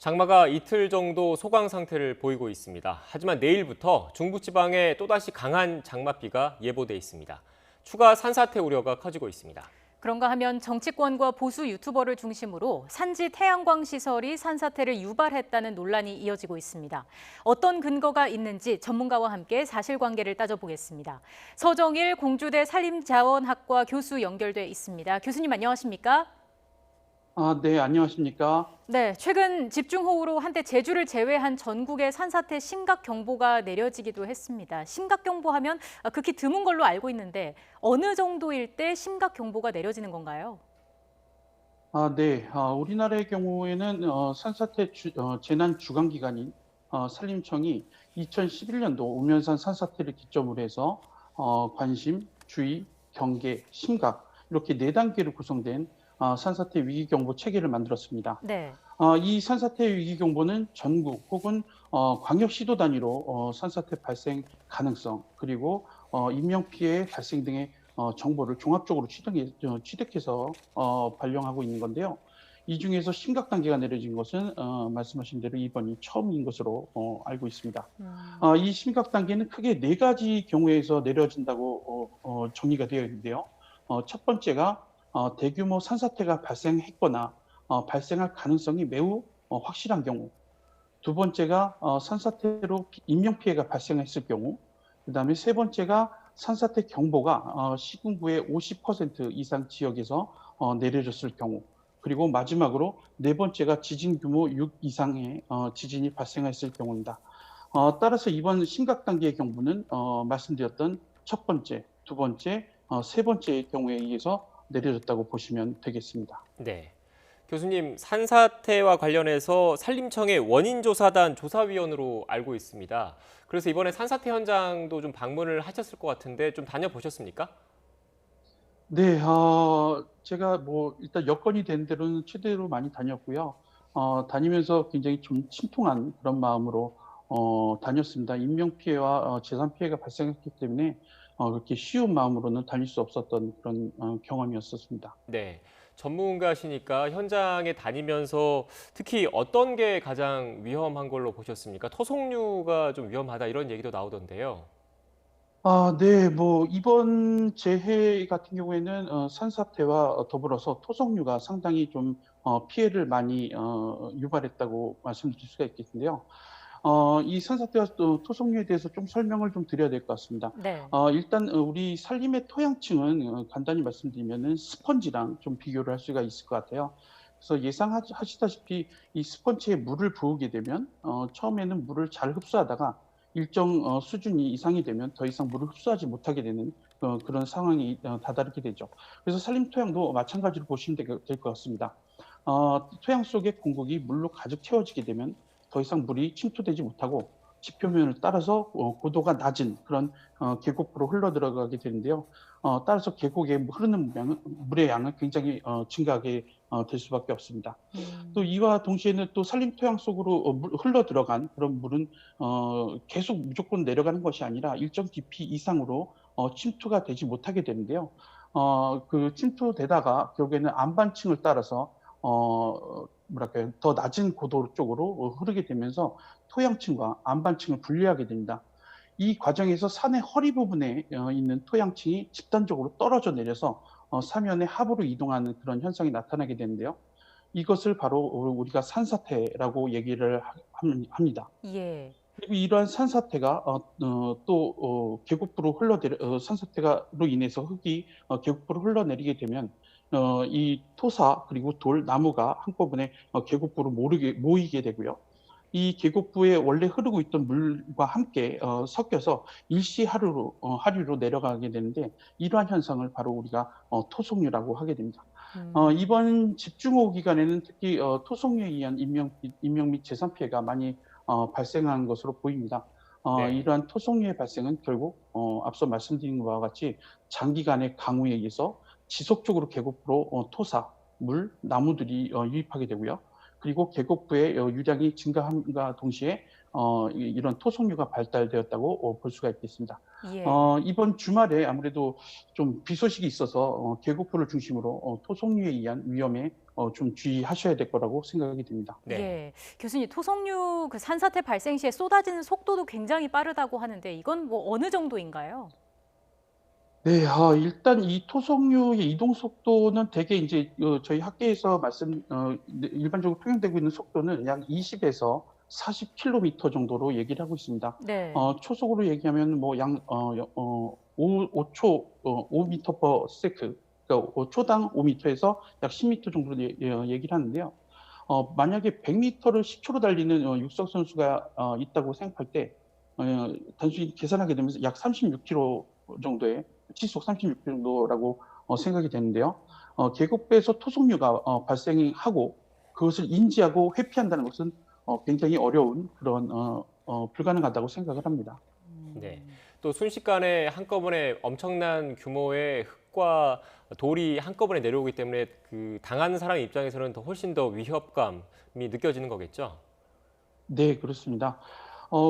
장마가 이틀 정도 소강 상태를 보이고 있습니다. 하지만 내일부터 중부지방에 또다시 강한 장맛비가 예보돼 있습니다. 추가 산사태 우려가 커지고 있습니다. 그런가 하면 정치권과 보수 유튜버를 중심으로 산지 태양광 시설이 산사태를 유발했다는 논란이 이어지고 있습니다. 어떤 근거가 있는지 전문가와 함께 사실관계를 따져보겠습니다. 서정일 공주대 산림자원학과 교수 연결돼 있습니다. 교수님 안녕하십니까? 네, 안녕하십니까? 네, 최근 집중호우로 한때 제주를 제외한 전국에 산사태 심각경보가 내려지기도 했습니다. 심각경보하면 극히 드문 걸로 알고 있는데 어느 정도일 때 심각경보가 내려지는 건가요? 네, 우리나라의 경우에는 산사태 재난 주관 기관인 산림청이 2011년도 우면산 산사태를 기점으로 해서 관심, 주의, 경계, 심각 이렇게 네 단계로 구성된 산사태 위기경보 체계를 만들었습니다. 네. 이 산사태 위기경보는 전국 혹은 광역시도 단위로 산사태 발생 가능성 그리고 인명피해 발생 등의 정보를 종합적으로 취득해서 발령하고 있는 건데요. 이 중에서 심각 단계가 내려진 것은 말씀하신 대로 이번이 처음인 것으로 알고 있습니다. 이 심각 단계는 크게 네 가지 경우에서 내려진다고 정리가 되어 있는데요. 첫 번째가 대규모 산사태가 발생했거나 발생할 가능성이 매우 확실한 경우. 두 번째가 산사태로 인명피해가 발생했을 경우. 그다음에 세 번째가 산사태 경보가 시군구의 50% 이상 지역에서 내려졌을 경우. 그리고 마지막으로 네 번째가 지진 규모 6 이상의 지진이 발생했을 경우입니다. 따라서 이번 심각 단계의 경보는 말씀드렸던 첫 번째, 두 번째, 세 번째의 경우에 의해서 내려졌다고 보시면 되겠습니다. 네. 교수님, 산사태와 관련해서 산림청의 원인조사단 조사위원으로 알고 있습니다. 그래서 이번에 산사태 현장도 좀 방문을 하셨을 것 같은데 좀 다녀보셨습니까? 네, 제가 뭐 일단 여건이 된 대로는 최대로 많이 다녔고요. 다니면서 굉장히 좀 심통한 그런 마음으로 다녔습니다. 인명피해와 재산 피해가 발생했기 때문에 그렇게 쉬운 마음으로는 다닐 수 없었던 그런 경험이었었습니다. 네. 전문가시니까 현장에 다니면서 특히 어떤 게 가장 위험한 걸로 보셨습니까? 토속류가 좀 위험하다 이런 얘기도 나오던데요. 네, 뭐 이번 재해 같은 경우에는 산사태와 더불어서 토속류가 상당히 좀 피해를 많이 유발했다고 말씀드릴 수가 있겠는데요. 이 산사태와 또 토속류에 대해서 좀 설명을 좀 드려야 될 것 같습니다. 네. 일단 우리 산림의 토양층은 간단히 말씀드리면은 스펀지랑 좀 비교를 할 수가 있을 것 같아요. 그래서 예상하시다시피 이 스펀지에 물을 부으게 되면 처음에는 물을 잘 흡수하다가 일정 수준이 이상이 되면 더 이상 물을 흡수하지 못하게 되는 그런 상황이 다다르게 되죠. 그래서 산림 토양도 마찬가지로 보시면 될 것 같습니다. 토양 속의 공국이 물로 가득 채워지게 되면 더 이상 물이 침투되지 못하고 지표면을 따라서 고도가 낮은 그런 계곡으로 흘러 들어가게 되는데요. 따라서 계곡에 흐르는 물의 양은 굉장히 증가하게 될 수밖에 없습니다. 또 음. 이와 동시에는 또 산림 토양 속으로 흘러 들어간 그런 물은 계속 무조건 내려가는 것이 아니라 일정 깊이 이상으로 침투가 되지 못하게 되는데요. 그 침투되다가 결국에는 안반층을 따라서 뭐랄까요, 더 낮은 고도 쪽으로 흐르게 되면서 토양층과 안반층을 분리하게 됩니다. 이 과정에서 산의 허리 부분에 있는 토양층이 집단적으로 떨어져 내려서 사면의 하부로 이동하는 그런 현상이 나타나게 되는데요. 이것을 바로 우리가 산사태라고 얘기를 합니다. 예. 그리고 이러한 산사태가 또 계곡부로 산사태가로 인해서 흙이 계곡부로 흘러내리게 되면 이 토사 그리고 돌, 나무가 한꺼번에 계곡부로 모이게 되고요. 이 계곡부에 원래 흐르고 있던 물과 함께 섞여서 하류로 내려가게 되는데 이러한 현상을 바로 우리가 토속류라고 하게 됩니다. 음. 이번 집중호우 기간에는 특히 토속류에 의한 인명 및 재산 피해가 많이 발생한 것으로 보입니다. 네. 이러한 토속류의 발생은 결국 앞서 말씀드린 것과 같이 장기간의 강우에 의해서 지속적으로 계곡부로 토사, 물, 나무들이 유입하게 되고요. 그리고 계곡부의 유량이 증가함과 동시에 이런 토속류가 발달되었다고 볼 수가 있겠습니다. 예. 이번 주말에 아무래도 좀 비 소식이 있어서 계곡부를 중심으로 토속류에 의한 위험에 좀 주의하셔야 될 거라고 생각이 됩니다. 네. 예, 교수님 토속류 그 산사태 발생 시에 쏟아지는 속도도 굉장히 빠르다고 하는데 이건 뭐 어느 정도인가요? 네, 일단 이 토속류의 이동 속도는 대개 이제 저희 학계에서 일반적으로 통용되고 있는 속도는 약 20에서 40km 정도로 얘기를 하고 있습니다. 네. 초속으로 얘기하면 뭐 5초, 5m per second, 그러니까 초당 5m에서 약 10m 정도로 얘기를 하는데요. 만약에 100m를 10초로 달리는 육상 선수가 있다고 생각할 때 단순히 계산하게 되면 약 36km 정도의 시속 36km 정도라고 생각이 되는데요. 계곡배에서 토속류가 발생하고 그것을 인지하고 회피한다는 것은 굉장히 어려운 그런 불가능하다고 생각을 합니다. 네. 또 순식간에 한꺼번에 엄청난 규모의 흙과 돌이 한꺼번에 내려오기 때문에 그 당하는 사람 입장에서는 훨씬 더 위협감이 느껴지는 거겠죠? 네, 그렇습니다.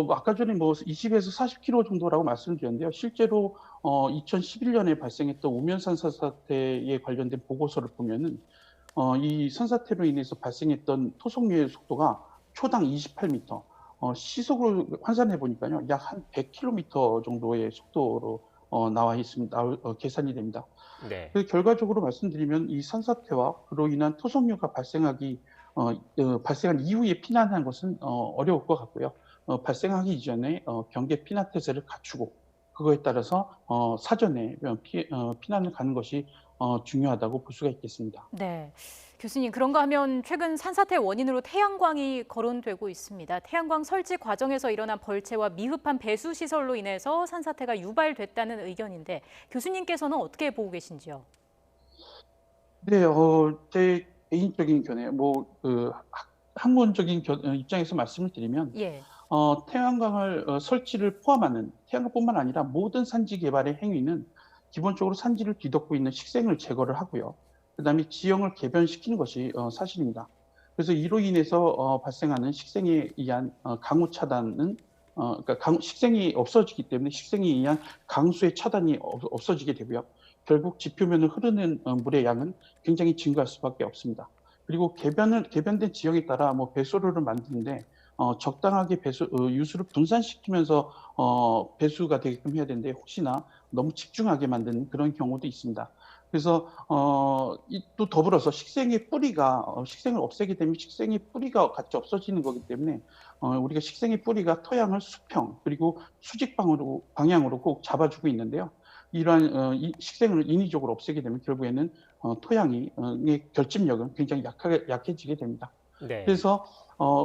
아까 전에 뭐 20에서 40km 정도라고 말씀드렸는데요. 실제로 2011년에 발생했던 우면 산사 사태에 관련된 보고서를 보면은 이 산사태로 인해서 발생했던 토속류의 속도가 초당 28m, 시속으로 환산해 보니까요, 약 한 100km 정도의 속도로 나와 있습니다. 계산이 됩니다. 네. 그 결과적으로 말씀드리면 이 산사태와 그로 인한 토속류가 발생한 이후에 피난하는 것은 어려울 것 같고요. 발생하기 이전에 경계 피난 태세를 갖추고 그거에 따라서 사전에 피난을 가는 것이 중요하다고 볼 수가 있겠습니다. 네. 교수님, 그런가 하면 최근 산사태 원인으로 태양광이 거론되고 있습니다. 태양광 설치 과정에서 일어난 벌채와 미흡한 배수 시설로 인해서 산사태가 유발됐다는 의견인데 교수님께서는 어떻게 보고 계신지요? 네, 제 개인적인 견해, 학문적인 입장에서 말씀을 드리면, 예. 태양광을 설치를 포함하는 태양광뿐만 아니라 모든 산지 개발의 행위는 기본적으로 산지를 뒤덮고 있는 식생을 제거를 하고요. 그다음에 지형을 개변시키는 것이 사실입니다. 그래서 이로 인해서 발생하는 식생에 의한 강우 차단은 그러니까 식생이 없어지기 때문에 식생에 의한 강수의 차단이 없어지게 되고요. 결국 지표면을 흐르는 물의 양은 굉장히 증가할 수밖에 없습니다. 그리고 개변된 지형에 따라 뭐 배수로를 만드는데 적당하게 유수를 분산시키면서 배수가 되게끔 해야 되는데 혹시나 너무 집중하게 만드는 그런 경우도 있습니다. 그래서 또 더불어서 식생의 뿌리가 식생을 없애게 되면 식생의 뿌리가 같이 없어지는 거기 때문에 우리가 식생의 뿌리가 토양을 수평 그리고 수직 방향으로 꼭 잡아주고 있는데요. 이러한 이 식생을 인위적으로 없애게 되면 결국에는 토양의 결집력은 굉장히 약해지게 됩니다. 네. 그래서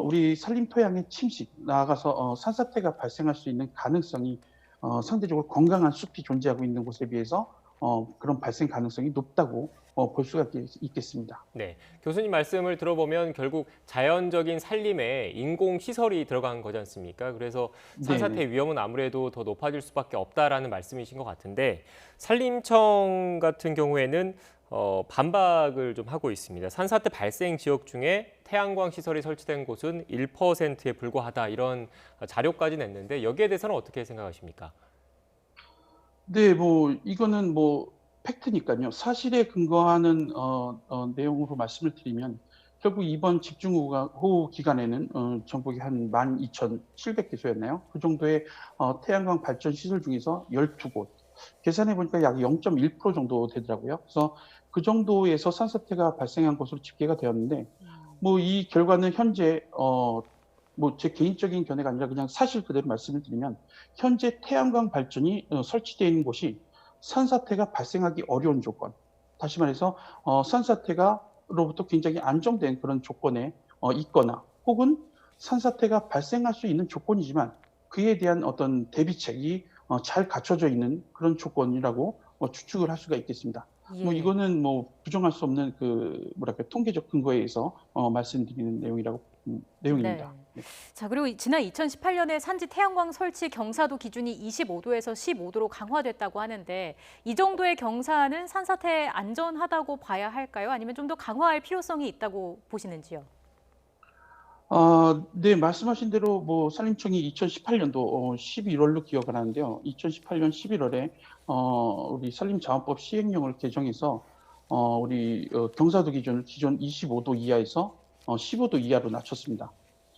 우리 산림 토양의 침식, 나아가서 산사태가 발생할 수 있는 가능성이 상대적으로 건강한 숲이 존재하고 있는 곳에 비해서 그런 발생 가능성이 높다고 볼 수가 있겠습니다. 네. 교수님 말씀을 들어보면 결국 자연적인 산림에 인공 시설이 들어간 거지 않습니까? 그래서 산사태 네네. 위험은 아무래도 더 높아질 수밖에 없다라는 말씀이신 것 같은데 산림청 같은 경우에는 반박을 좀 하고 있습니다. 산사태 발생 지역 중에 태양광 시설이 설치된 곳은 1%에 불과하다 이런 자료까지 냈는데 여기에 대해서는 어떻게 생각하십니까? 네, 이거는 팩트니까요. 사실에 근거하는 내용으로 말씀을 드리면 결국 이번 집중호우 기간에는 전국에 한 12,700개소였나요? 그 정도의 태양광 발전 시설 중에서 12곳. 계산해 보니까 약 0.1% 정도 되더라고요. 그래서 그 정도에서 산사태가 발생한 것으로 집계가 되었는데 이 결과는 현재 제 개인적인 견해가 아니라 그냥 사실 그대로 말씀을 드리면 현재 태양광 발전이 설치되어 있는 곳이 산사태가 발생하기 어려운 조건, 다시 말해서 산사태가로부터 굉장히 안정된 그런 조건에 있거나 혹은 산사태가 발생할 수 있는 조건이지만 그에 대한 어떤 대비책이 잘 갖춰져 있는 그런 조건이라고 추측을 할 수가 있겠습니다. 예. 이거는 부정할 수 없는 통계적 근거에 의해서 말씀드리는 내용입니다. 네. 자, 그리고 지난 2018년에 산지 태양광 설치 경사도 기준이 25도에서 15도로 강화됐다고 하는데 이 정도의 경사는 산사태에 안전하다고 봐야 할까요? 아니면 좀 더 강화할 필요성이 있다고 보시는지요? 네, 말씀하신 대로 산림청이 2018년도 11월로 기억을 하는데요. 2018년 11월에 우리 산림자원법 시행령을 개정해서 우리 경사도 기준을 기존 25도 이하에서 15도 이하로 낮췄습니다.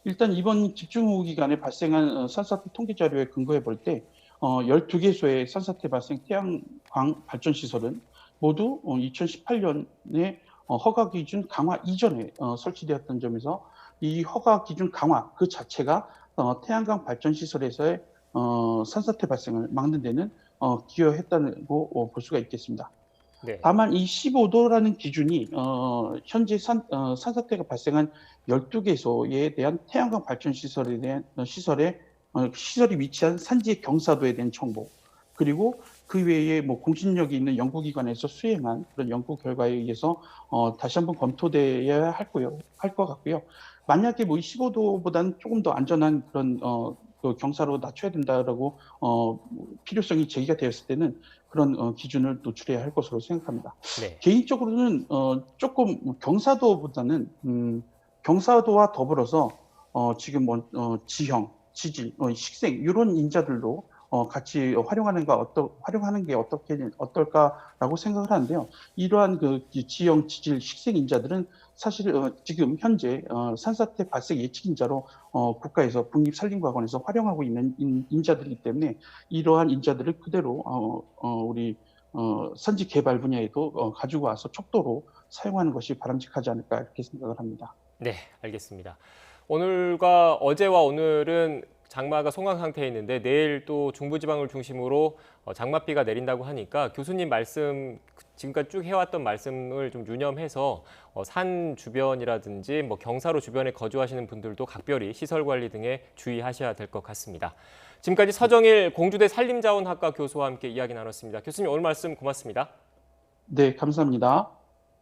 일단 이번 집중호우 기간에 발생한 산사태 통계 자료에 근거해 볼 때 12개소의 산사태 발생 태양광 발전 시설은 모두 2018년에 허가 기준 강화 이전에 설치되었던 점에서 이 허가 기준 강화 그 자체가 태양광 발전 시설에서의 산사태 발생을 막는 데는 기여했다고 볼 수가 있겠습니다. 네. 다만 이 15도라는 기준이 현재 산사태가 발생한 12개소에 대한 태양광 발전 시설에 대한 시설이 위치한 산지의 경사도에 대한 정보, 그리고 그 외에 뭐 공신력이 있는 연구기관에서 수행한 그런 연구 결과에 의해서 다시 한번 검토돼야 할 것 같고요. 만약에 뭐 15도보다는 조금 더 안전한 그런 그 경사로 낮춰야 된다라고 필요성이 제기가 되었을 때는 그런 기준을 노출해야 할 것으로 생각합니다. 네. 개인적으로는 조금 경사도보다는 경사도와 더불어서 지금 지형, 지질, 식생 이런 인자들도 같이 활용하는 게 어떨까라고 생각을 하는데요. 이러한 그 지형, 지질, 식생 인자들은 사실 지금 현재 산사태 발생 예측 인자로 국가에서 국립산림과학원에서 활용하고 있는 인자들이기 때문에 이러한 인자들을 그대로 우리 산지 개발 분야에도 가지고 와서 척도로 사용하는 것이 바람직하지 않을까 이렇게 생각을 합니다. 네, 알겠습니다. 오늘과 어제와 오늘은 장마가 송강 상태에 있는데 내일 또 중부지방을 중심으로 장맛비가 내린다고 하니까 교수님 말씀 지금까지 쭉 해왔던 말씀을 좀 유념해서 산 주변이라든지 뭐 경사로 주변에 거주하시는 분들도 각별히 시설 관리 등에 주의하셔야 될 것 같습니다. 지금까지 서정일 공주대 산림자원학과 교수와 함께 이야기 나눴습니다. 교수님 오늘 말씀 고맙습니다. 네, 감사합니다.